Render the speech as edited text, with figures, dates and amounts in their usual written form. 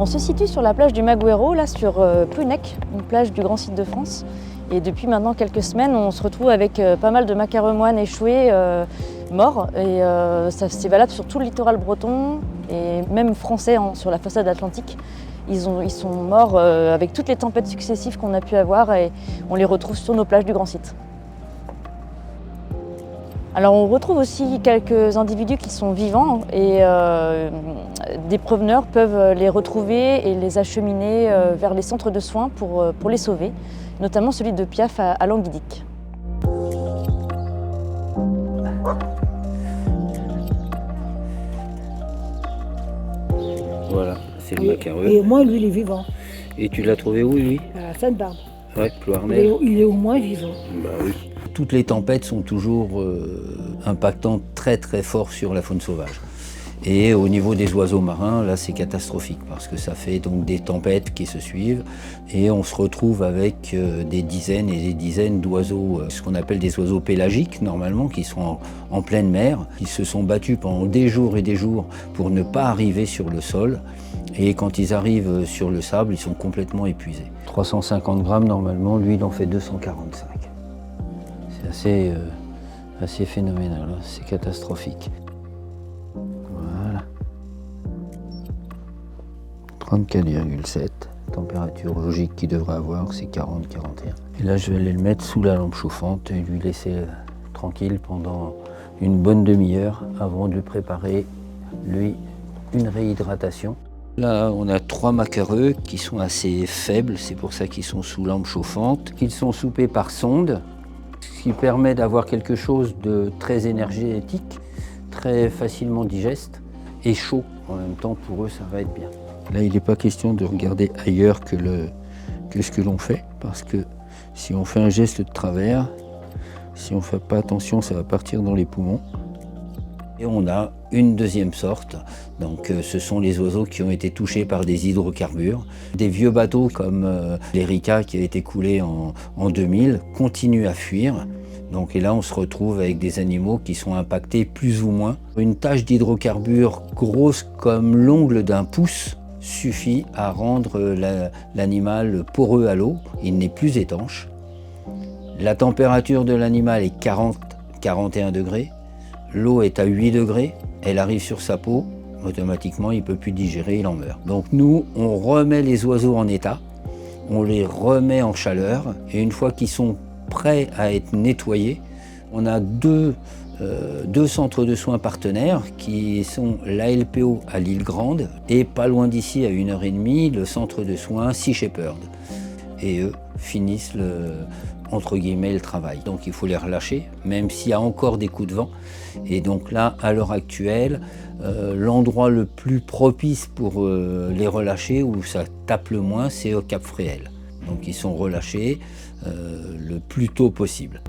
On se situe sur la plage du Magouéro, là sur Plouhinec, une plage du Grand Site de France. Et depuis maintenant quelques semaines, on se retrouve avec pas mal de macaremoines échoués morts. Et c'est valable sur tout le littoral breton et même français sur la façade atlantique. Ils sont morts avec toutes les tempêtes successives qu'on a pu avoir et on les retrouve sur nos plages du Grand Site. Alors on retrouve aussi quelques individus qui sont vivants et des promeneurs peuvent les retrouver et les acheminer vers les centres de soins pour les sauver, notamment celui de Piaf à Languidic. Voilà, c'est le macareux. Et au moins, lui, il est vivant. Et tu l'as trouvé où, lui? À la Sainte-Barbe. Ouais, Plouarnel. Il est au moins vivant. Bah oui. Toutes les tempêtes sont toujours impactantes très très fort sur la faune sauvage. Et au niveau des oiseaux marins, là c'est catastrophique parce que ça fait donc des tempêtes qui se suivent et on se retrouve avec des dizaines et des dizaines d'oiseaux, ce qu'on appelle des oiseaux pélagiques normalement, qui sont en pleine mer. Ils se sont battus pendant des jours et des jours pour ne pas arriver sur le sol. Et quand ils arrivent sur le sable, ils sont complètement épuisés. 350 grammes normalement, lui il en fait 245. C'est assez phénoménal, hein. C'est catastrophique. Voilà. 34,7. Température logique qu'il devrait avoir, c'est 40-41. Et là, je vais aller le mettre sous la lampe chauffante et lui laisser tranquille pendant une bonne demi-heure avant de lui préparer, lui, une réhydratation. Là, on a 3 macareux qui sont assez faibles, c'est pour ça qu'ils sont sous lampe chauffante. Ils sont soupés par sonde, ce qui permet d'avoir quelque chose de très énergétique, très facilement digeste et chaud. En même temps, pour eux, ça va être bien. Là, il n'est pas question de regarder ailleurs que ce que l'on fait, parce que si on fait un geste de travers, si on ne fait pas attention, ça va partir dans les poumons. Et on a une deuxième sorte, donc ce sont les oiseaux qui ont été touchés par des hydrocarbures. Des vieux bateaux comme l'Erika qui a été coulé en 2000 continuent à fuir. Donc, et là on se retrouve avec des animaux qui sont impactés plus ou moins. Une tache d'hydrocarbures grosse comme l'ongle d'un pouce suffit à rendre l'animal poreux à l'eau, il n'est plus étanche. La température de l'animal est 40-41 degrés. L'eau est à 8 degrés, elle arrive sur sa peau, automatiquement il ne peut plus digérer, il en meurt. Donc nous, on remet les oiseaux en état, on les remet en chaleur, et une fois qu'ils sont prêts à être nettoyés, on a deux centres de soins partenaires qui sont l'ALPO à l'Île Grande et pas loin d'ici à 1h30, le centre de soins Sea Shepherd. Et eux finissent entre guillemets le travail. Donc il faut les relâcher, même s'il y a encore des coups de vent. Et donc là, à l'heure actuelle, l'endroit le plus propice pour les relâcher, où ça tape le moins, c'est au Cap Fréhel. Donc ils sont relâchés le plus tôt possible.